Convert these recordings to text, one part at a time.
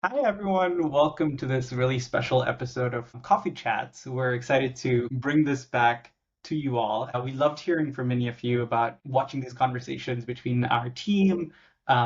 Hi, everyone. Welcome to this really special episode of Coffee Chats. We're excited to bring this back to you all. We loved hearing from many of you about watching these conversations between our team.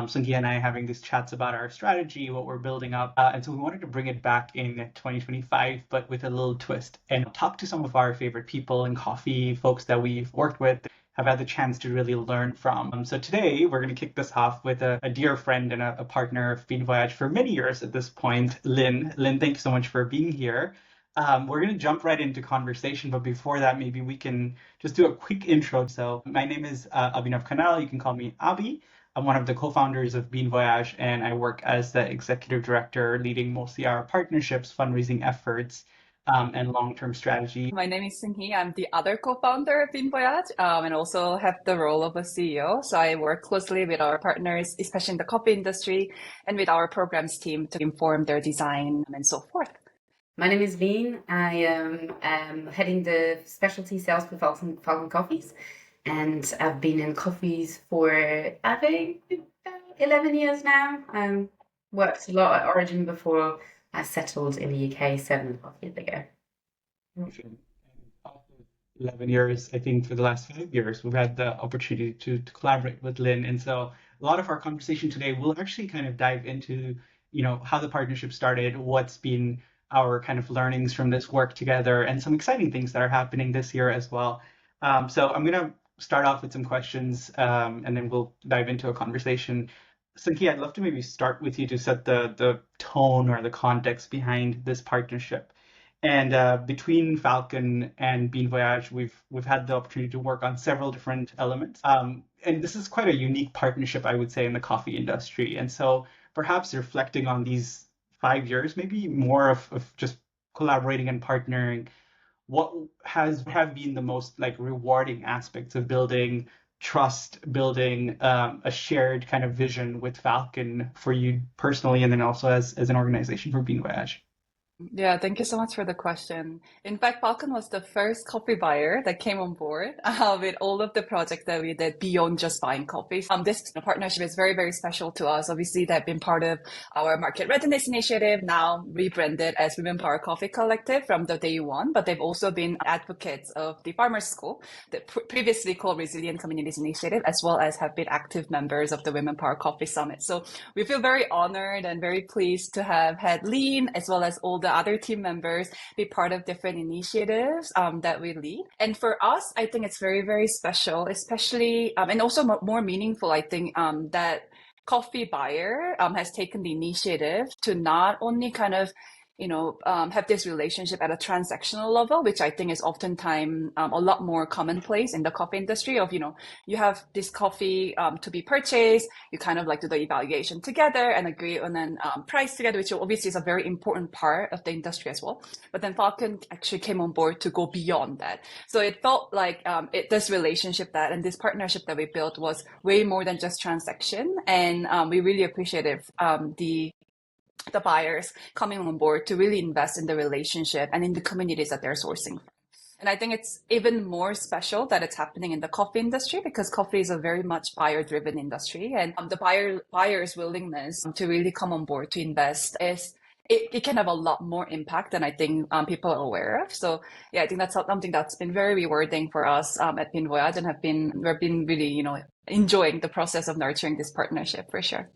Cynthia and I having these chats about our strategy, what we're building up. And so we wanted to bring it back in 2025, but with a little twist and talk to some of our favorite people in coffee, folks that we've worked with, have had the chance to really learn from. So today we're going to kick this off with a dear friend and a partner of Bean Voyage for many years at this point, Lynn. Lynn, thank you so much for being here. We're going to jump right into conversation, but before that, maybe we can just do a quick intro. So my name is Abhinav Kanal. You can call me Abhi. I'm one of the co-founders of Bean Voyage, and I work as the executive director, leading mostly our partnerships, fundraising efforts, and long-term strategy. My name is Singhi. I'm the other co-founder of Bean Voyage, and also have the role of a CEO. So I work closely with our partners, especially in the coffee industry, and with our programs team to inform their design and so forth. My name is Bean. I am heading the specialty sales for Falcon Coffees, and I've been in coffees for I think about 11 years now. Worked a lot at Origin before I settled in the UK 7.5 years ago. And after 11 years, I think for the last 5 years, we've had the opportunity to collaborate with Lynn. And so a lot of our conversation today will actually kind of dive into, how the partnership started, what's been our kind of learnings from this work together, and some exciting things that are happening this year as well. So I'm going to start off with some questions, and then we'll dive into a conversation. Sankey, I'd love to maybe start with you to set the tone or the context behind this partnership. And between Falcon and Bean Voyage, we've had the opportunity to work on several different elements. And this is quite a unique partnership, I would say, in the coffee industry. And so perhaps reflecting on these 5 years, maybe more of just collaborating and partnering, what have been the most like rewarding aspects of building trust, building a shared kind of vision with Falcon for you personally, and then also as an organization for Bean Voyage? Yeah, thank you so much for the question. In fact, Falcon was the first coffee buyer that came on board with all of the projects that we did beyond just buying coffees. This partnership is very, very special to us. Obviously, they've been part of our market readiness initiative, now rebranded as Women Power Coffee Collective from the day one, but they've also been advocates of the Farmers School, that previously called Resilient Communities Initiative, as well as have been active members of the Women Power Coffee Summit. So we feel very honored and very pleased to have had Lean as well as all the other team members be part of different initiatives that we lead. And for us, I think it's very, very special, especially and also more meaningful, I think, that coffee buyer has taken the initiative to not only kind of have this relationship at a transactional level, which I think is oftentimes a lot more commonplace in the coffee industry of, you have this coffee to be purchased, you kind of like do the evaluation together and agree on then price together, which obviously is a very important part of the industry as well. But then Falcon actually came on board to go beyond that. So it felt like this relationship that and this partnership that we built was way more than just transaction. And we really appreciated the buyers coming on board to really invest in the relationship and in the communities that they're sourcing from. And I think it's even more special that it's happening in the coffee industry because coffee is a very much buyer-driven industry, and the buyer's willingness to really come on board to invest is it can have a lot more impact than I think people are aware of. So yeah, I think that's something that's been very rewarding for us at Pin Voyage, and we've been really enjoying the process of nurturing this partnership for sure.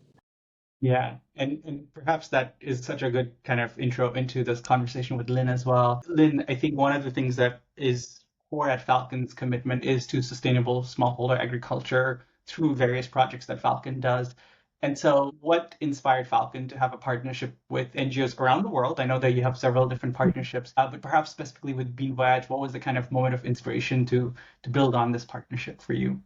Yeah, and perhaps that is such a good kind of intro into this conversation with Lynn as well. Lynn, I think one of the things that is core at Falcon's commitment is to sustainable smallholder agriculture through various projects that Falcon does. And so, what inspired Falcon to have a partnership with NGOs around the world? I know that you have several different partnerships, but perhaps specifically with Bean Voyage, what was the kind of moment of inspiration to build on this partnership for you?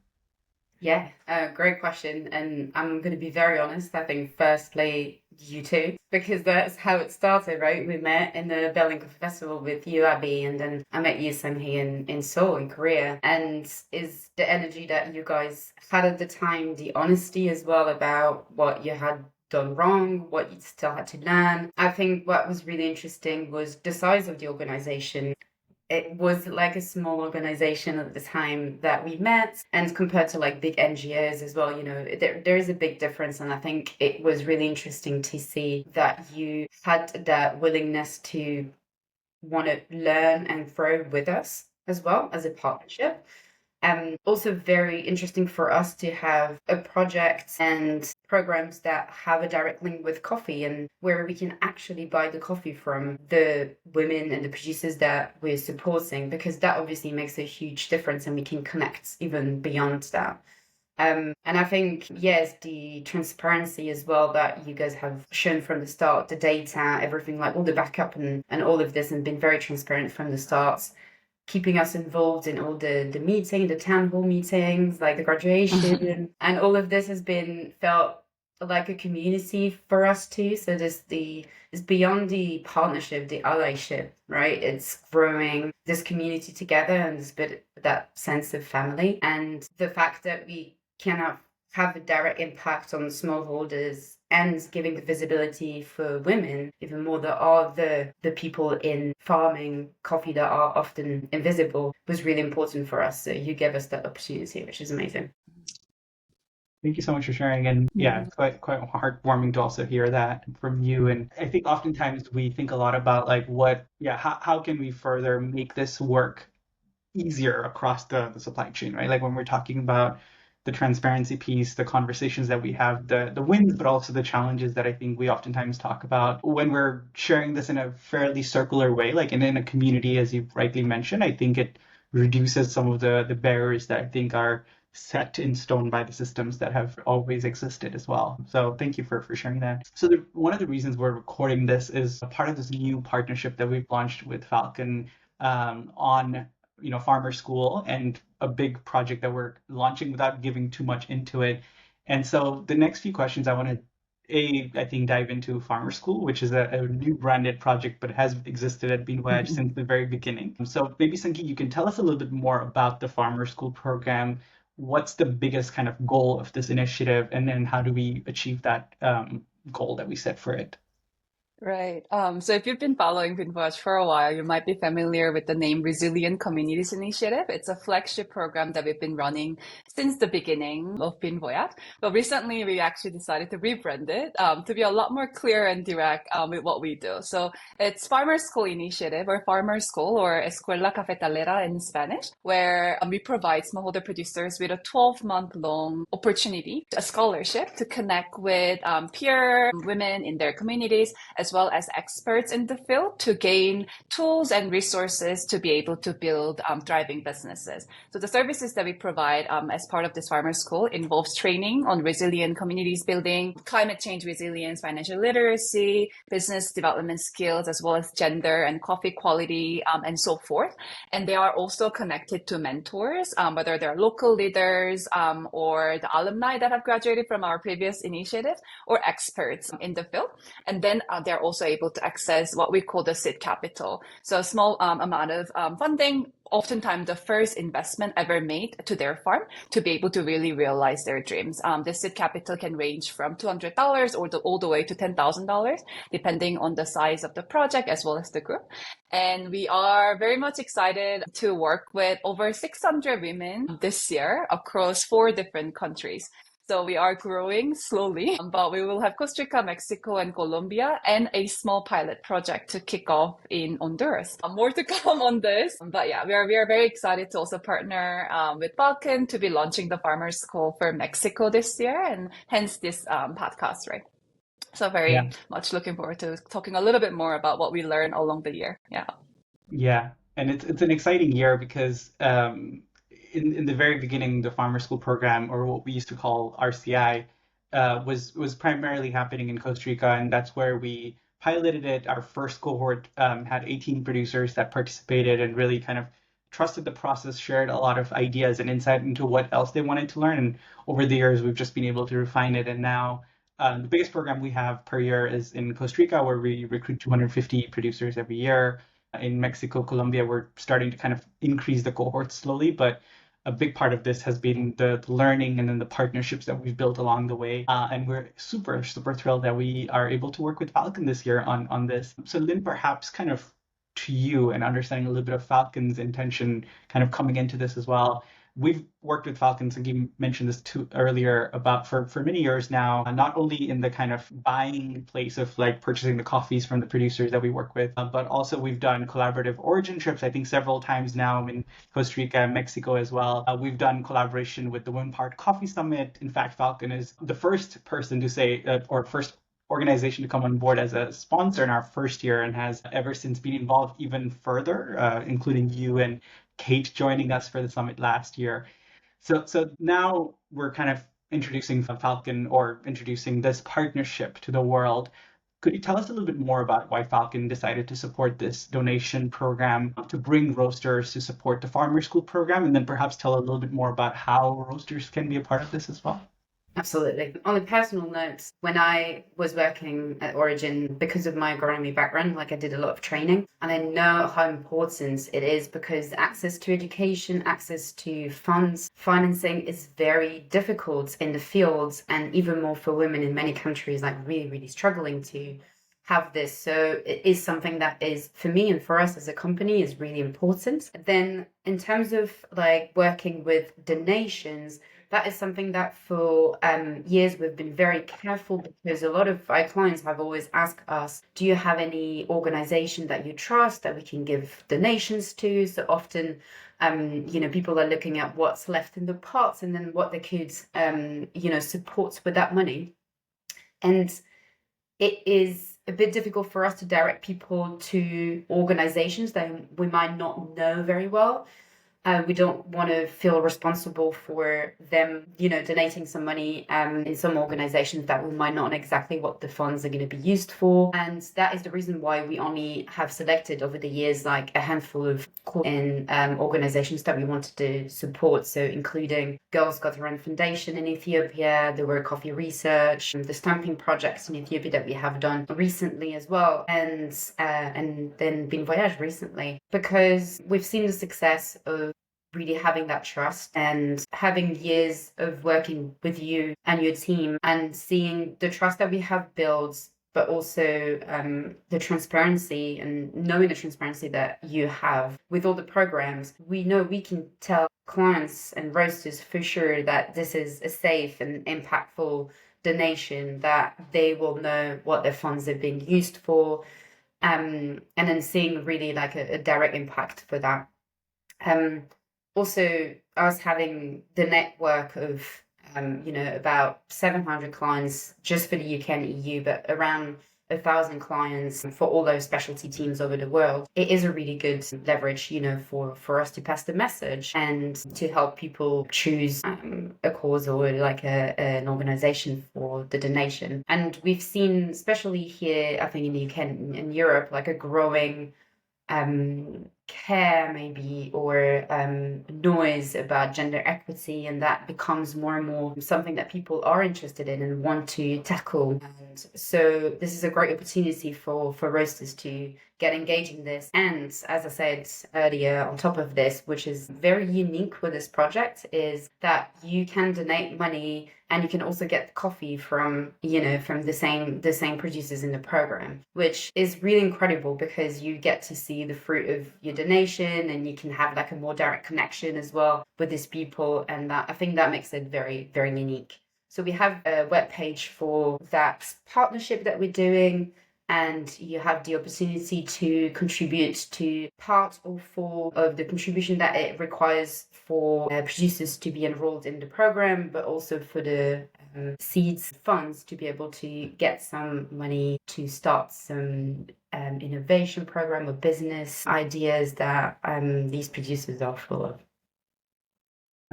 Yeah, great question. And I'm going to be very honest. I think firstly, you too, because that's how it started, right? We met in the Berlin Coffee Festival with you, Abby, and then I met you, Sunghi, in Seoul, in Korea. And is the energy that you guys had at the time, the honesty as well about what you had done wrong, what you still had to learn. I think what was really interesting was the size of the organization. it was like a small organization at the time that we met, and compared to like big NGOs as well, there is a big difference. And I think it was really interesting to see that you had that willingness to want to learn and grow with us as well as a partnership. Also very interesting for us to have a project and programs that have a direct link with coffee, and where we can actually buy the coffee from the women and the producers that we're supporting, because that obviously makes a huge difference and we can connect even beyond that. And I think, yes, the transparency as well that you guys have shown from the start, the data, everything, like all the backup and all of this, and been very transparent from the start, keeping us involved in all the the town hall meetings, like the graduation, and all of this has been felt like a community for us too. So it's beyond the partnership, the allyship, right? It's growing this community together, and there's a bit that sense of family, and the fact that we cannot have a direct impact on smallholders and giving the visibility for women even more that are the people in farming coffee that are often invisible was really important for us. So you gave us that opportunity, which is amazing. Thank you so much for sharing. And yeah, quite heartwarming to also hear that from you. And I think oftentimes we think a lot about like how can we further make this work easier across the supply chain, right? Like when we're talking about the transparency piece, the conversations that we have, the wins, but also the challenges that I think we oftentimes talk about when we're sharing this in a fairly circular way, like in a community, as you rightly mentioned. I think it reduces some of the barriers that I think are set in stone by the systems that have always existed as well. So thank you for sharing that. So one of the reasons we're recording this is a part of this new partnership that we've launched with Falcon on farmer school, and a big project that we're launching without giving too much into it. And so the next few questions I want to, I think, dive into farmer school, which is a new branded project, but has existed at Bean Voyage since the very beginning. So maybe Sangeet, you can tell us a little bit more about the farmer school program. What's the biggest kind of goal of this initiative, and then how do we achieve that goal that we set for it? Right. So if you've been following Bean Voyage for a while, you might be familiar with the name Resilient Communities Initiative. It's a flagship program that we've been running since the beginning of Bean Voyage. But recently, we actually decided to rebrand it to be a lot more clear and direct with what we do. So it's Farmer School Initiative, or Farmer School, or Escuela Cafetalera in Spanish, where we provide smallholder producers with a 12-month-long opportunity, a scholarship to connect with peer women in their communities, as well as experts in the field, to gain tools and resources to be able to build thriving businesses. So the services that we provide as part of this farmer school involves training on resilient communities building, climate change resilience, financial literacy, business development skills, as well as gender and coffee quality, and so forth. And they are also connected to mentors, whether they're local leaders or the alumni that have graduated from our previous initiative, or experts in the field. And then they're also able to access what we call the seed capital. So a small amount of funding, oftentimes the first investment ever made to their farm, to be able to really realize their dreams. The seed capital can range from $200 all the way to $10,000, depending on the size of the project as well as the group. And we are very much excited to work with over 600 women this year across 4 different countries. So we are growing slowly, but we will have Costa Rica, Mexico, and Colombia, and a small pilot project to kick off in Honduras. More to come on this, but yeah, we are very excited to also partner with Falcon to be launching the Farmer School for Mexico this year, and hence this podcast, right? So very much looking forward to talking a little bit more about what we learned along the year. Yeah, and it's an exciting year because in the very beginning, the farmer school program, or what we used to call RCI, was primarily happening in Costa Rica, and that's where we piloted it. Our first cohort had 18 producers that participated and really kind of trusted the process, shared a lot of ideas and insight into what else they wanted to learn. And over the years, we've just been able to refine it. And now the biggest program we have per year is in Costa Rica, where we recruit 250 producers every year. In Mexico, Colombia, we're starting to kind of increase the cohorts slowly, but a big part of this has been the learning and then the partnerships that we've built along the way. And we're super thrilled that we are able to work with Falcon this year on this. So Lynn, perhaps kind of to you and understanding a little bit of Falcon's intention kind of coming into this as well. We've worked with Falcons, and you mentioned this too earlier, about for many years now, not only in the kind of buying place of like purchasing the coffees from the producers that we work with, but also we've done collaborative origin trips, I think several times now in Costa Rica and Mexico as well. We've done collaboration with the Women Part Coffee Summit. In fact, Falcon is the first person to say, or first organization to come on board as a sponsor in our first year, and has ever since been involved even further, including you and Kate joining us for the summit last year. So now we're kind of introducing Falcon, or introducing this partnership to the world. Could you tell us a little bit more about why Falcon decided to support this donation program to bring roasters to support the Farmer School program, and then perhaps tell a little bit more about how roasters can be a part of this as well? Absolutely. On a personal note, when I was working at Origin, because of my agronomy background, like I did a lot of training, and I know how important it is, because access to education, access to funds, financing is very difficult in the fields, and even more for women in many countries, like really, really struggling to have this. So it is something that is, for me and for us as a company, is really important. Then in terms of like working with donations, that is something that for years we've been very careful, because a lot of our clients have always asked us, do you have any organization that you trust that we can give donations to? So often, people are looking at what's left in the pots and then what they could, support with that money. And it is a bit difficult for us to direct people to organizations that we might not know very well. We don't want to feel responsible for them, donating some money in some organizations that we might not know exactly what the funds are going to be used for. And that is the reason why we only have selected over the years like a handful of organizations that we wanted to support. So including Girls Got Their Own Foundation in Ethiopia, the World Coffee Research, the stamping projects in Ethiopia that we have done recently as well, and then Bean Voyage recently, because we've seen the success of really having that trust and having years of working with you and your team and seeing the trust that we have built, but also the transparency, and knowing the transparency that you have with all the programs. We know we can tell clients and roasters for sure that this is a safe and impactful donation, that they will know what their funds are being used for, and then seeing really like a direct impact for that. Also, us having the network of, about 700 clients just for the UK and EU, but around 1,000 clients for all those specialty teams over the world. It is a really good leverage, for us to pass the message and to help people choose a cause or like an organization for the donation. And we've seen, especially here, I think in the UK and in Europe, like a growing care maybe, or noise about gender equity, and that becomes more and more something that people are interested in and want to tackle. And so this is a great opportunity for roasters to get engaged in this. And as I said earlier, on top of this, which is very unique with this project, is that you can donate money and you can also get coffee from the same producers in the program, which is really incredible, because you get to see the fruit of your donation and you can have like a more direct connection as well with these people. And that, I think that makes it very, very unique. So we have a webpage for that partnership that we're doing, and you have the opportunity to contribute to part or full of the contribution that it requires for producers to be enrolled in the program, but also for the seeds funds to be able to get some money to start some innovation program or business ideas that these producers are full of.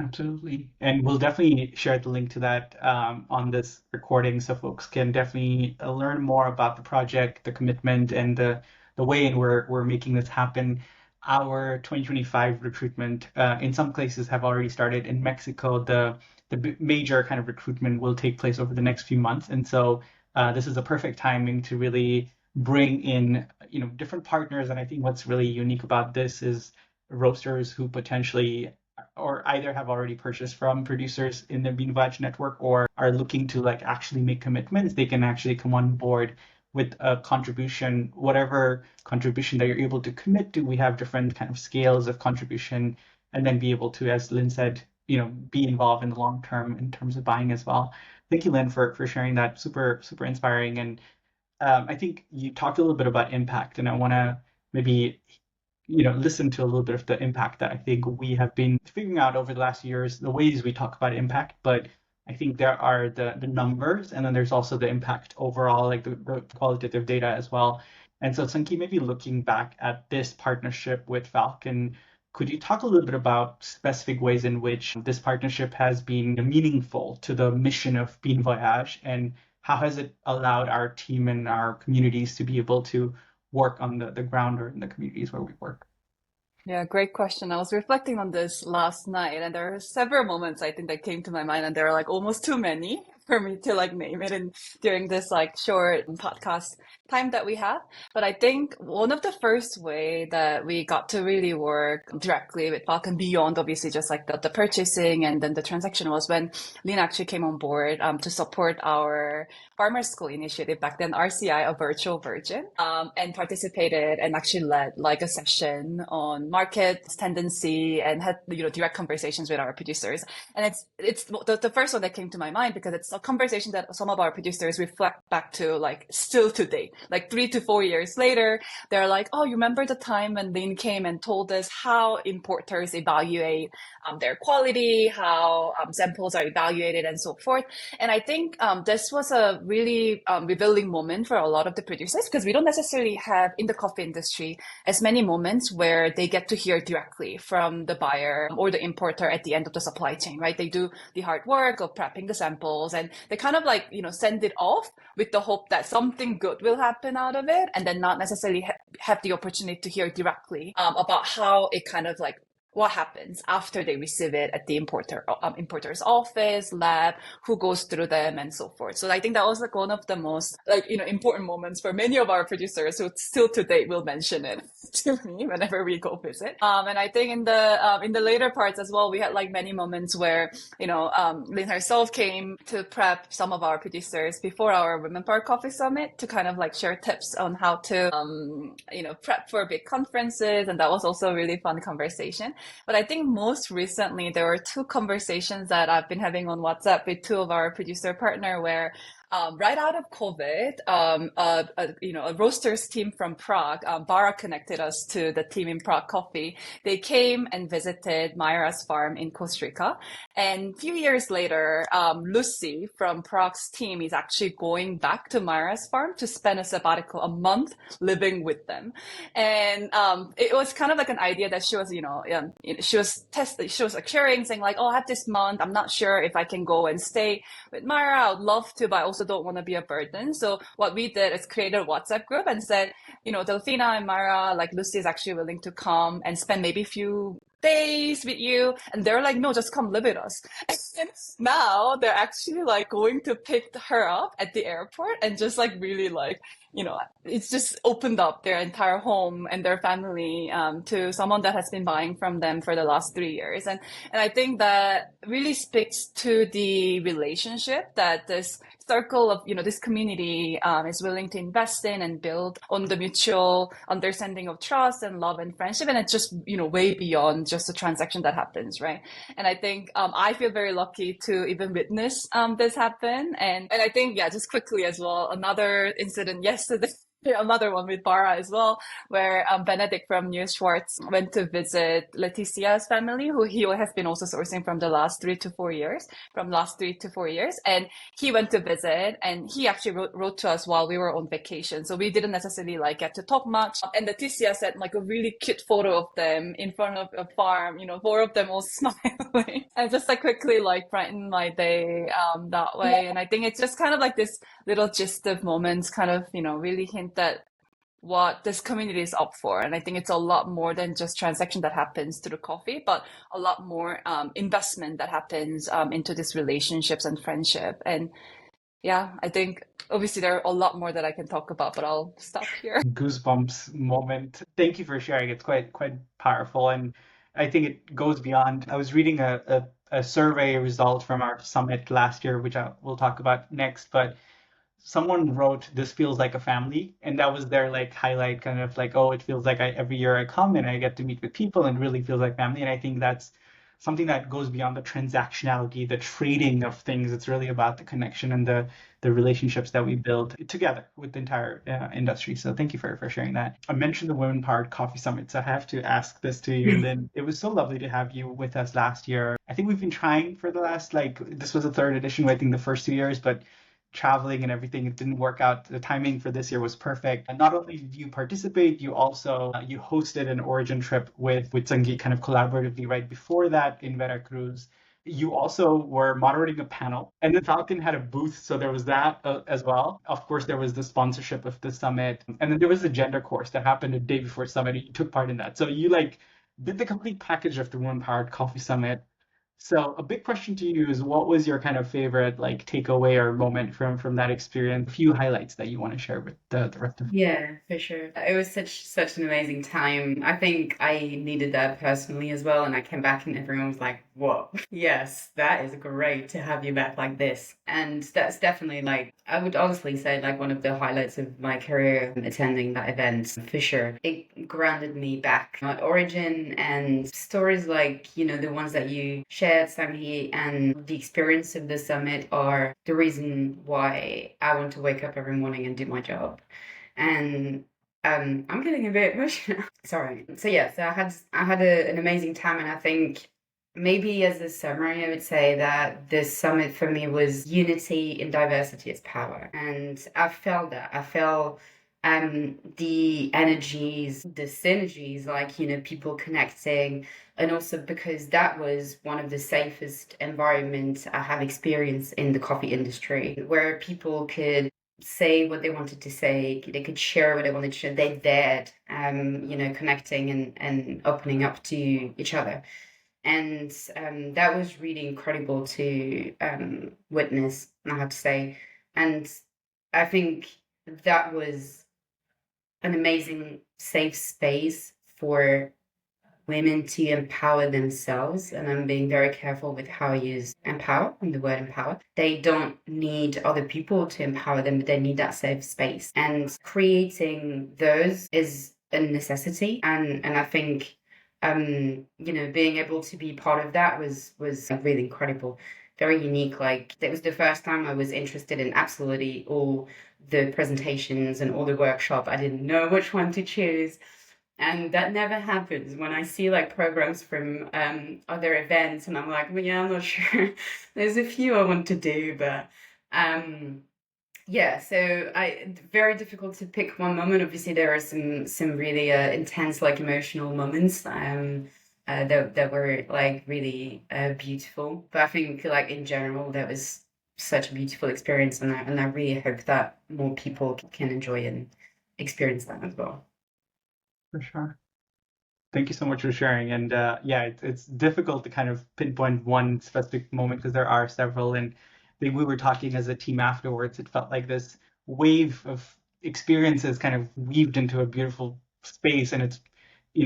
Absolutely. And we'll definitely share the link to that on this recording, so folks can definitely learn more about the project, the commitment, and the way in we're making this happen. Our 2025 recruitment in some places have already started. In Mexico, the major kind of recruitment will take place over the next few months. And so this is a perfect timing to really bring in, different partners. And I think what's really unique about this is roasters who potentially or either have already purchased from producers in the Bean Voyage network or are looking to like actually make commitments. They can actually come on board with a contribution, whatever contribution that you're able to commit to. We have different kind of scales of contribution, and then be able to, as Lynn said, be involved in the long term in terms of buying as well. Thank you, Lynn, for sharing that. Super, super inspiring. And I think you talked a little bit about impact, and I want to maybe listen to a little bit of the impact that I think we have been figuring out over the last years, the ways we talk about impact. But I think there are the numbers, and then there's also the impact overall, like the qualitative data as well. And so, Sanki, maybe looking back at this partnership with Falcon, could you talk a little bit about specific ways in which this partnership has been meaningful to the mission of Bean Voyage, and how has it allowed our team and our communities to be able to work on the ground or in the communities where we work? Yeah, great question. I was reflecting on this last night, and there are several moments I think that came to my mind, and there are like almost too many for me to like name it in during this like short podcast time that we have. But I think one of the first way that we got to really work directly with Falcon beyond obviously just like the purchasing and then the transaction was when Lynn actually came on board to support our farmer school initiative back then, RCI, a virtual virgin, and participated and actually led like a session on market tendency and had direct conversations with our producers. And it's the first one that came to my mind because it's a conversation that some of our producers reflect back to like still today, like 3 to 4 years later. They're like, oh, you remember the time when Lynn came and told us how importers evaluate their quality, how samples are evaluated and so forth. And I think this was a really revealing moment for a lot of the producers because we don't necessarily have in the coffee industry as many moments where they get to hear directly from the buyer or the importer at the end of the supply chain, right? They do the hard work of prepping the samples and they kind of like, send it off with the hope that something good will happen out of it and then not necessarily have the opportunity to hear directly about how it kind of like what happens after they receive it at the importer's office, lab, who goes through them, and so forth. So I think that was like one of the most important moments for many of our producers who still to date will mention it to me whenever we go visit. And I think in the later parts as well, we had like many moments where Lynn herself came to prep some of our producers before our Women Power Coffee Summit to kind of like share tips on how to prep for big conferences, and that was also a really fun conversation. But I think most recently, there were two conversations that I've been having on WhatsApp with two of our producer partner where right out of COVID, a roasters team from Prague, Bara connected us to the team in Prague Coffee. They came and visited Myra's farm in Costa Rica. And a few years later, Lucy from Prague's team is actually going back to Myra's farm to spend a sabbatical, a month living with them. And it was kind of like an idea that she was, she was like sharing, saying like, oh, I have this month. I'm not sure if I can go and stay with Myra. I would love to, but I also don't want to be a burden. So what we did is create a WhatsApp group and said, Delphina and Myra, like Lucy is actually willing to come and spend maybe a few days with you. And they're like, no, just come live with us. And now they're actually like going to pick her up at the airport and just like really like, it's just opened up their entire home and their family to someone that has been buying from them for the last 3 years. And I think that really speaks to the relationship that this circle of, this community is willing to invest in and build on the mutual understanding of trust and love and friendship. And it's just, way beyond just a transaction that happens, right? And I think I feel very lucky to even witness this happen. And I think, yeah, just quickly as well, another incident yesterday, another one with Bara as well, where Benedict from New Schwartz went to visit Leticia's family, who he has been also sourcing from the last 3 to 4 years, And he went to visit and he actually wrote to us while we were on vacation. So we didn't necessarily like get to talk much. And Leticia sent like a really cute photo of them in front of a farm, four of them all smiling. And just like quickly like brightened my day that way. And I think it's just kind of like this little gist of moments kind of, really hint that what this community is up for. And I think it's a lot more than just transaction that happens through coffee, but a lot more investment that happens into these relationships and friendship. And yeah, I think obviously there are a lot more that I can talk about, but I'll stop here. Goosebumps moment. Thank you for sharing. It's quite powerful, and I think it goes beyond. I was reading a survey result from our summit last year, which we'll talk about next, but someone wrote, "This feels like a family," and that was their like highlight, kind of like, oh, it feels like every year I come and I get to meet with people and really feels like family. And I think that's something that goes beyond the transactionality, the trading of things. It's really about the connection and the relationships that we build together with the entire industry. So thank you for sharing that. I mentioned the Women Powered Coffee Summit, so I have to ask this to you, Lynn. It was so lovely to have you with us last year. I think we've been trying for the last, like, this was the third edition, I think the first 2 years, but traveling and everything, it didn't work out. The timing for this year was perfect. And not only did you participate, you also you hosted an origin trip with Sangeet kind of collaboratively right before that in Veracruz. You also were moderating a panel, and then Falcon had a booth, so there was that as well. Of course, there was the sponsorship of the summit, and then there was a gender course that happened a day before summit. And you took part in that, so you like did the complete package of the Women Powered Coffee Summit. So a big question to you is, what was your kind of favorite like takeaway or moment from that experience? A few highlights that you want to share with the rest of. Yeah, for sure. It was such an amazing time. I think I needed that personally as well, and I came back and everyone was like, "Whoa, yes, that is great to have you back like this." And that's definitely like I would honestly say like one of the highlights of my career attending that event for sure. It grounded me back at origin and stories like, you know, the ones that you shared, Samhi, and the experience of the summit are the reason why I want to wake up every morning and do my job. And I'm getting a bit emotional. Sorry. So yeah, so an amazing time, and I think maybe as a summary, I would say that this summit for me was unity in diversity is power, and I felt that. I felt the energies, the synergies, like, you know, people connecting, and also because that was one of the safest environments I have experienced in the coffee industry, where people could say what they wanted to say, they could share what they wanted to share. They dared, you know, connecting and opening up to each other. And that was really incredible to witness, I have to say. And I think that was an amazing safe space for women to empower themselves. And I'm being very careful with how I use empower and the word empower. They don't need other people to empower them, but they need that safe space. And creating those is a necessity. And I think you know, being able to be part of that was really incredible. Very unique. Like, it was the first time I was interested in absolutely all the presentations and all the workshop. I didn't know which one to choose. And that never happens when I see like programs from other events, and I'm like, well, yeah, I'm not sure. There's a few I want to do, but yeah. So I very difficult to pick one moment. Obviously, there are some really intense, like emotional moments that were like really beautiful. But I think like in general, that was such a beautiful experience, and I really hope that more people can enjoy and experience that as well. For sure. Thank you so much for sharing. And yeah, it's difficult to kind of pinpoint one specific moment because there are several. And I think we were talking as a team afterwards. It felt like this wave of experiences kind of weaved into a beautiful space. And it's,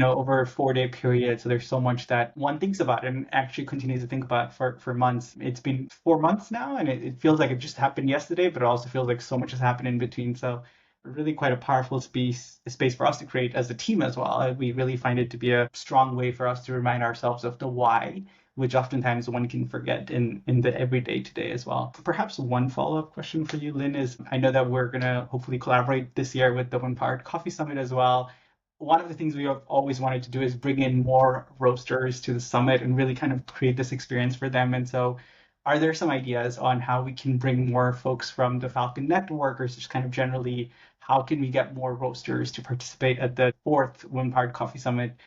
over a 4 day period. So there's so much that one thinks about and actually continues to think about for months. It's been 4 months now, and it feels like it just happened yesterday, but it also feels like so much has happened in between. So really quite a powerful space for us to create as a team as well. We really find it to be a strong way for us to remind ourselves of the why, which oftentimes one can forget in the everyday today as well. Perhaps one follow-up question for you, Lynn, is I know that we're going to hopefully collaborate this year with the One Powered Coffee Summit as well. One of the things we have always wanted to do is bring in more roasters to the summit and really kind of create this experience for them. And so are there some ideas on how we can bring more folks from the Falcon network, or just kind of generally how can we get more roasters to participate at the fourth Women Powered Coffee Summit?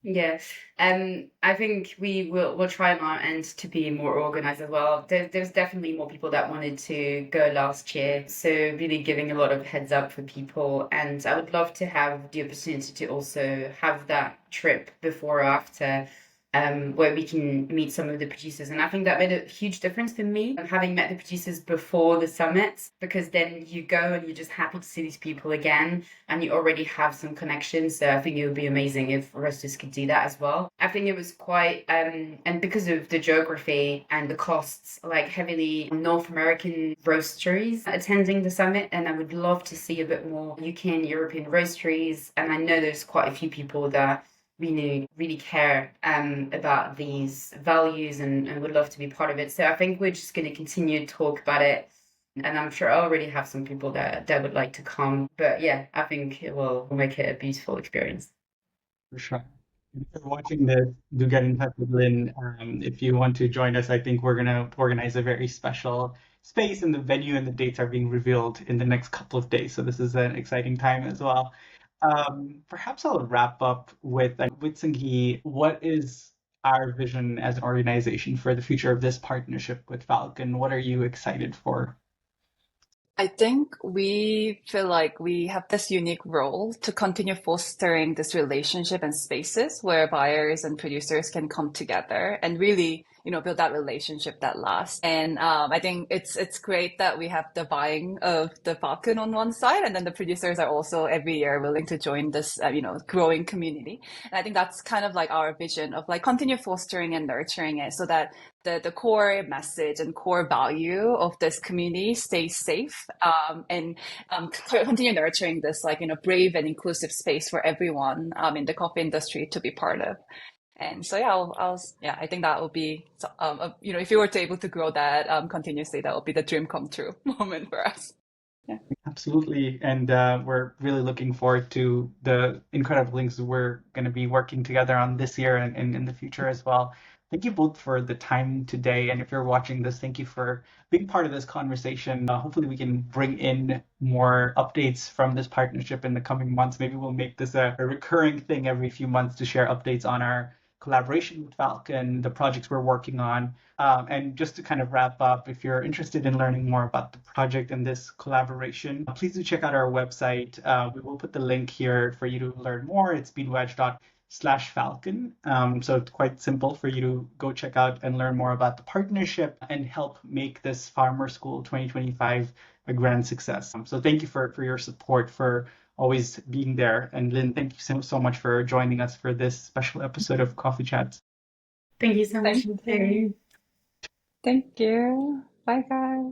Yeah, I think we'll try on our end to be more organized as well. There's definitely more people that wanted to go last year, so really giving a lot of heads up for people. And I would love to have the opportunity to also have that trip before or after, where we can meet some of the producers. And I think that made a huge difference for me, having met the producers before the summits, because then you go and you're just happy to see these people again, and you already have some connections. So I think it would be amazing if roasters could do that as well. I think it was quite, and because of the geography and the costs, like heavily North American roasteries attending the summit, and I would love to see a bit more UK and European roasteries. And I know there's quite a few people that really care about these values and would love to be part of it. So I think we're just going to continue to talk about it. And I'm sure I already have some people that would like to come. But yeah, I think it will make it a beautiful experience. For sure. If you're watching this, do get in touch with Lynn. If you want to join us, I think we're gonna organize a very special space, and the venue and the dates are being revealed in the next couple of days. So this is an exciting time as well. Perhaps I'll wrap up with Sanghi. What is our vision as an organization for the future of this partnership with Falcon? What are you excited for? I think we feel like we have this unique role to continue fostering this relationship and spaces where buyers and producers can come together and really, build that relationship that lasts. And I think it's great that we have the buying of the Falcon on one side, and then the producers are also every year willing to join this, growing community. And I think that's kind of like our vision of like continue fostering and nurturing it so that the core message and core value of this community stays safe, and continue nurturing this like brave and inclusive space for everyone in the coffee industry to be part of. And so yeah, I think that would be if you were to able to grow that continuously, that would be the dream come true moment for us. Yeah. Absolutely. And we're really looking forward to the incredible things we're going to be working together on this year and in the future as well. Thank you both for the time today. And if you're watching this, thank you for being part of this conversation. Hopefully, we can bring in more updates from this partnership in the coming months. Maybe we'll make this a recurring thing every few months to share updates on our collaboration with Falcon, the projects we're working on. And just to kind of wrap up, if you're interested in learning more about the project and this collaboration, please do check out our website. We will put the link here for you to learn more. It's beanvoyage.com/Falcon. So it's quite simple for you to go check out and learn more about the partnership and help make this Farmer School 2025 a grand success. So thank you for your support, for always being there. And Lynn, thank you so much for joining us for this special episode of Coffee Chats. Thank you so much. Thank you. Thank you. Bye, guys.